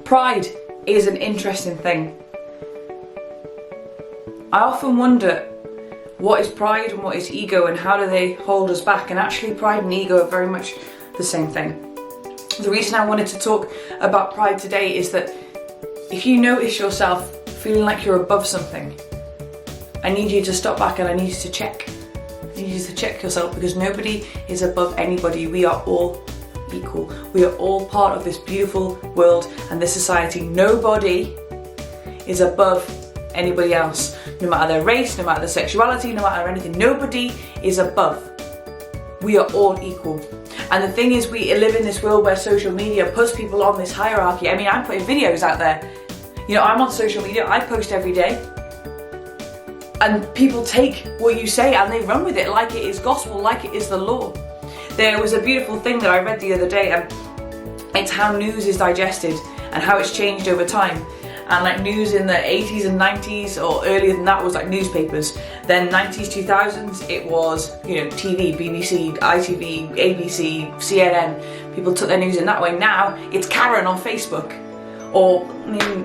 Pride is an interesting thing. I often wonder, what is pride and what is ego, and how do they hold us back? And actually pride and ego are very much the same thing. The reason I wanted to talk about pride today is that if you notice yourself feeling like you're above something, I need you to stop back and I need you to check. I need you to check yourself, because nobody is above anybody. We are all equal. We are all part of this beautiful world and this society. Nobody is above anybody else, no matter their race, no matter their sexuality, no matter anything. Nobody is above. We are all equal. And the thing is, we live in this world where social media puts people on this hierarchy. I mean, I'm putting videos out there. You know, I'm on social media, I post every day. And people take what you say and they run with it like it is gospel, like it is the law. There was a beautiful thing that I read the other day, and it's how news is digested and how it's changed over time. And like news in the 80s and 90s, or earlier than that, was like newspapers. Then 90s, 2000s, it was, you know, TV, BBC, ITV, ABC, CNN. People took their news in that way. Now it's Karen on Facebook, or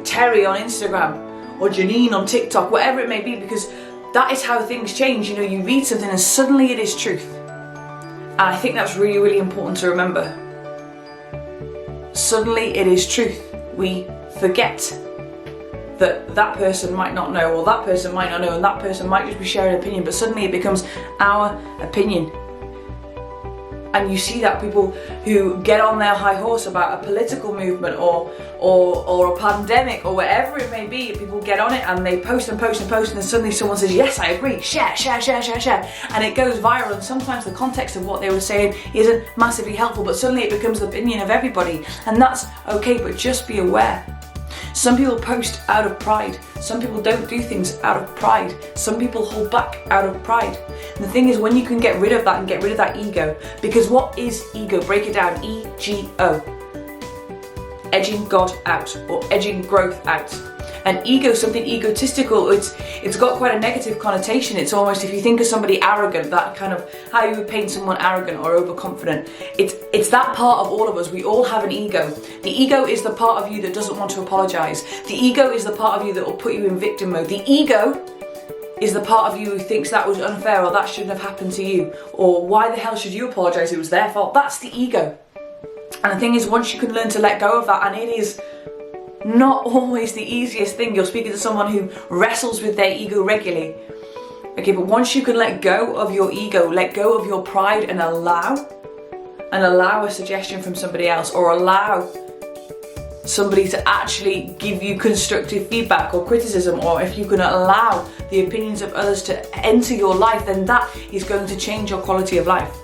Terry on Instagram, or Janine on TikTok, whatever it may be, because that is how things change. You know, you read something and suddenly it is truth. And I think that's really, really important to remember. Suddenly it is truth. We forget that that person might not know, or that person might not know, and that person might just be sharing an opinion, but suddenly it becomes our opinion. And you see that people who get on their high horse about a political movement or a pandemic or whatever it may be, people get on it and they post and post and post, and then suddenly someone says, yes, I agree, share, share, share, share, share. And it goes viral, and sometimes the context of what they were saying isn't massively helpful, but suddenly it becomes the opinion of everybody. And that's okay, but just be aware. Some people post out of pride. Some people don't do things out of pride. Some people hold back out of pride. And the thing is, when you can get rid of that and get rid of that ego, because what is ego? Break it down, E-G-O. Edging God out, or edging growth out. And ego, something egotistical, it's got quite a negative connotation. It's almost, if you think of somebody arrogant, that kind of how you would paint someone arrogant or overconfident. It's that part of all of us. We all have an ego. The ego is the part of you that doesn't want to apologize. The ego is the part of you that will put you in victim mode. The ego is the part of you who thinks that was unfair, or that shouldn't have happened to you, or why the hell should you apologize? It was their fault. That's the ego. And the thing is, once you can learn to let go of that, and it is not always the easiest thing. You're speaking to someone who wrestles with their ego regularly. Okay, but once you can let go of your ego, let go of your pride, and allow a suggestion from somebody else, or allow somebody to actually give you constructive feedback or criticism, or if you can allow the opinions of others to enter your life, then that is going to change your quality of life.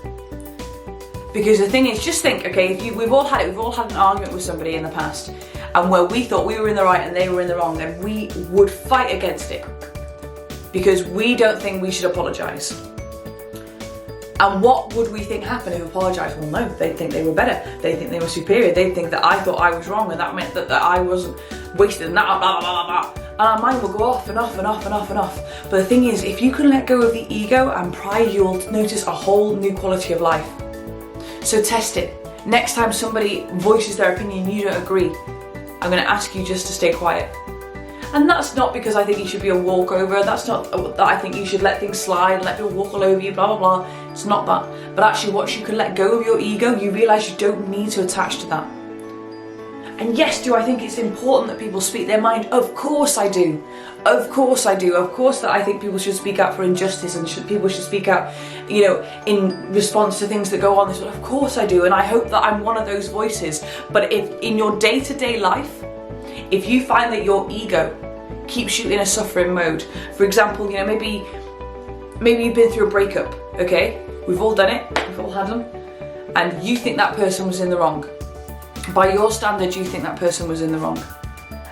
Because the thing is, just think, okay, we've all had an argument with somebody in the past, and where we thought we were in the right and they were in the wrong, then we would fight against it because we don't think we should apologise. And what would we think happened if we apologised? Well, no, they'd think they were better. They'd think they were superior. They'd think that I thought I was wrong, and that meant that I wasn't wasted, and that, blah, blah, blah, blah. And our mind will go off and off and off and off and off. But the thing is, if you can let go of the ego and pride, you'll notice a whole new quality of life. So test it. Next time somebody voices their opinion and you don't agree, I'm going to ask you just to stay quiet. And that's not because I think you should be a walkover. That's not that I think you should let things slide and let people walk all over you, blah, blah, blah. It's not that. But actually, once you can let go of your ego, you realise you don't need to attach to that. And yes, do I think it's important that people speak their mind? Of course I do. Of course I do. Of course that I think people should speak out for injustice, and people should speak out, you know, in response to things that go on this world. Of course I do. And I hope that I'm one of those voices. But if in your day-to-day life, if you find that your ego keeps you in a suffering mode, for example, you know, maybe you've been through a breakup, okay? We've all done it, we've all had them, and you think that person was in the wrong. By your standards, you think that person was in the wrong.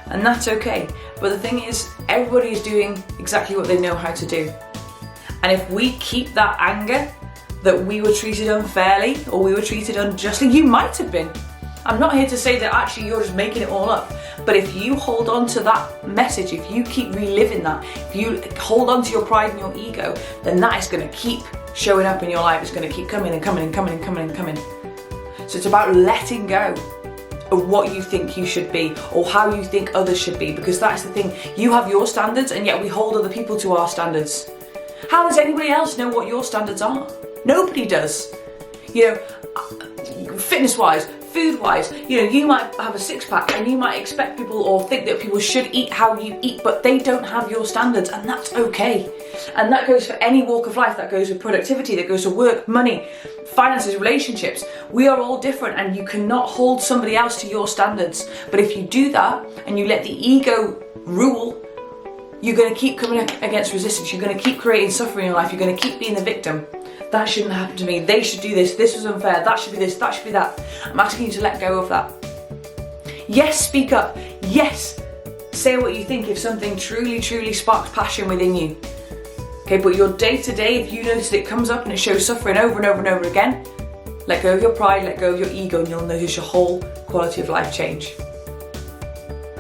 And that's okay. But the thing is, everybody is doing exactly what they know how to do. And if we keep that anger that we were treated unfairly or we were treated unjustly, you might have been. I'm not here to say that actually you're just making it all up. But if you hold on to that message, if you keep reliving that, if you hold on to your pride and your ego, then that is going to keep showing up in your life. It's going to keep coming and coming and coming and coming and coming. So it's about letting go of what you think you should be or how you think others should be, because that's the thing. You have your standards, and yet we hold other people to our standards. How does anybody else know what your standards are? Nobody does. You know, fitness-wise, food-wise, you know, you might have a six-pack and you might expect people or think that people should eat how you eat, but they don't have your standards, and that's okay. And that goes for any walk of life. That goes with productivity, that goes to work, money, finances, relationships. We are all different, and you cannot hold somebody else to your standards. But if you do that and you let the ego rule, you're going to keep coming against resistance. You're going to keep creating suffering in your life. You're going to keep being the victim. That shouldn't happen to me. They should do this. This was unfair. That should be this. That should be that. I'm asking you to let go of that. Yes, speak up. Yes, say what you think if something truly, truly sparks passion within you. Okay, but your day-to-day, if you notice it comes up and it shows suffering over and over and over again, let go of your pride, let go of your ego, and you'll notice your whole quality of life change.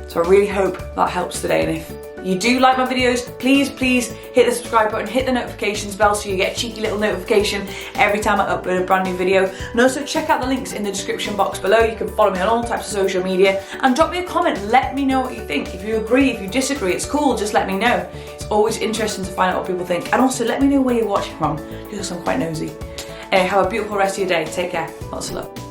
So I really hope that helps today, and if you do like my videos, please hit the subscribe button, hit the notifications bell so you get a cheeky little notification every time I upload a brand new video. And also check out the links in the description box below. You can follow me on all types of social media and drop me a comment. Let me know what you think. If you agree, if you disagree, it's cool, just let me know. It's always interesting to find out what people think. And also let me know where you're watching from, because I'm quite nosy. Anyway, have a beautiful rest of your day. Take care. Lots of love.